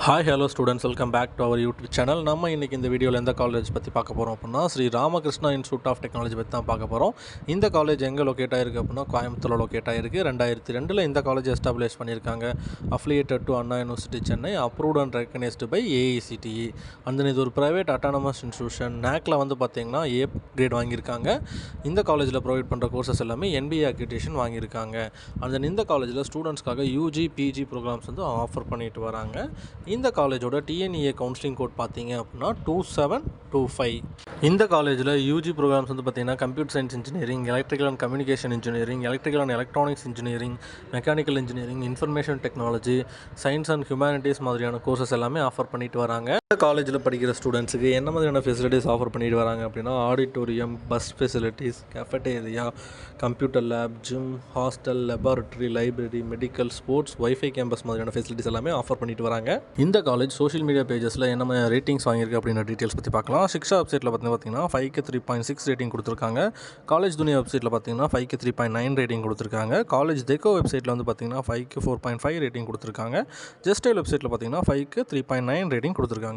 Hi hello students, welcome back to our YouTube channel. நம்ம இன்றைக்கி இந்த வீடியோவில் எந்த காலேஜ் பற்றி பார்க்க போகிறோம் அப்படின்னா, Shri Ramakrishna institute of technology பற்றி தான் பார்க்க போகிறோம். இந்த காலேஜ் எங்கே லொக்கேட் ஆகிருக்கு அப்படின்னா, கோயம்புத்தூரில் லொக்கேட் ஆகிருக்கு. 2002 இந்த காலேஜ் எஸ்டாப்ளிஷ் பண்ணியிருக்காங்க. Affiliated to Anna university Chennai, approved and recognised by AICTE. அந்த இது ஒரு ப்ரைவேட் அட்டானமஸ் இன்ஸ்டியூஷன். நேக்கில் வந்து பார்த்திங்கன்னா A கிரேட் வாங்கியிருக்காங்க. இந்த காலேஜில் ப்ரொவைட் பண்ணுற கோர்சஸ் எல்லாமே NBA அக்ரிடேஷன் வாங்கியிருக்காங்க. இந்த காலேஜில் ஸ்டூடெண்ட்ஸ்க்காக UG PG ப்ரோக்ராம்ஸ் வந்து ஆஃபர் பண்ணிட்டு வராங்க. இந்த காலேஜோட TNEA கவுன்சிலிங் கோட் பார்த்தீங்க அப்படின்னா 2725. இந்த காலேஜில் UG ப்ரோக்ராம்ஸ் வந்து பார்த்திங்கன்னா computer science engineering, electrical and communication engineering, electrical and electronics engineering, mechanical engineering, information technology, science and humanities மாதிரியான கோர்சஸ் எல்லாமே ஆஃபர் பண்ணிட்டு வராங்க. இந்த காலேஜில் படிக்கிற ஸ்டூடெண்ட்ஸுக்கு என்ன மாதிரியான ஃபெசிலிட்டிஸ் ஆஃபர் பண்ணிட்டு வராங்க அப்படின்னா, auditorium, bus facilities, cafeteria, computer lab, gym, hostel, laboratory, library, medical, sports, wifi campus மாதிரியான ஃபெசிலிட்டிஸ் எல்லாமே ஆஃபர் பண்ணிட்டு வராங்க. இந்த காலேஜ் சோஷியல் மீடியா பேஜஸில் என்ன ரேட்டிங்ஸ் வாங்கியிருக்கு அப்படின்ற டீட்டெயில்ஸ் பற்றி பார்க்கலாம். சிக்ஷா வெப்சைட்டில் பார்த்தீங்கன்னா 5க்கு 3.6 ரேட்டிங் கொடுத்துருக்காங்க. காலேஜ் துனியா வெப்சைட்டில் பார்த்தீங்கன்னா 5க்கு 3.9 ரேட்டிங் கொடுத்துருக்காங்க. காலேஜ் டெக்கோ வெப்சைட்டில் வந்து பார்த்தீங்கன்னா 5க்கு 4.5 ரேட்டிங் கொடுத்துருக்காங்க. ஜஸ்டைல் வெப்சைட்டில் பார்த்தீங்கன்னா 5க்கு 3.9 ரேட்டிங் கொடுத்துருக்காங்க.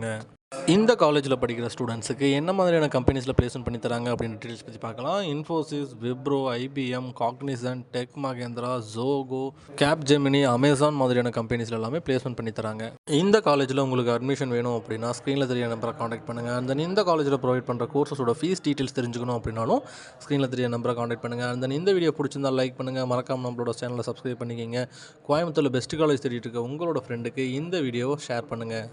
இந்த காலேஜில் படிக்கிற ஸ்டூடெண்ட்ஸுக்கு என்ன மாதிரியான கம்பெனிஸில் பிளேஸ்மெண்ட் பண்ணி தராங்க அப்படின்ற டீட்டெயில்ஸ் பற்றி பார்க்கலாம். Infosys, Wipro, IBM, Cognizant, tech Mahindra, Zoho, Capgemini, Amazon மாதிரியான கம்பெனிஸில் எல்லாமே பிளேஸ்மெண்ட் பண்ணி தராங்க. இந்த காலேஜில் உங்களுக்கு அட்மிஷன் வேணும் அப்படின்னா ஸ்க்ரீனில் தெரிய நம்பரை காண்டாக்ட் பண்ணுங்கள். அந்த இந்த காலேஜில் ப்ரொவைட் பண்ணுற கோர்ஸஸோட ஃபீஸ் டீட்டெயில்ஸ் தெரிஞ்சுக்கணும் அப்படின்னாலும் ஸ்க்ரீனில் தெரிய நம்பரை காண்டாக்ட் பண்ணுங்கள். அந்த இந்த வீடியோ பிடிச்சிருந்தால் லைக் பண்ணுங்கள், மறக்காமல் நம்மளோட சேனலை சப்ஸ்கிரைப் பண்ணிக்கிங்க. கோயம்புத்தூரில் பெஸ்ட் காலேஜ் தேடிட்டு இருக்க உங்களோட ஃப்ரெண்டுக்கு இந்த வீடியோவை ஷேர் பண்ணுங்கள்.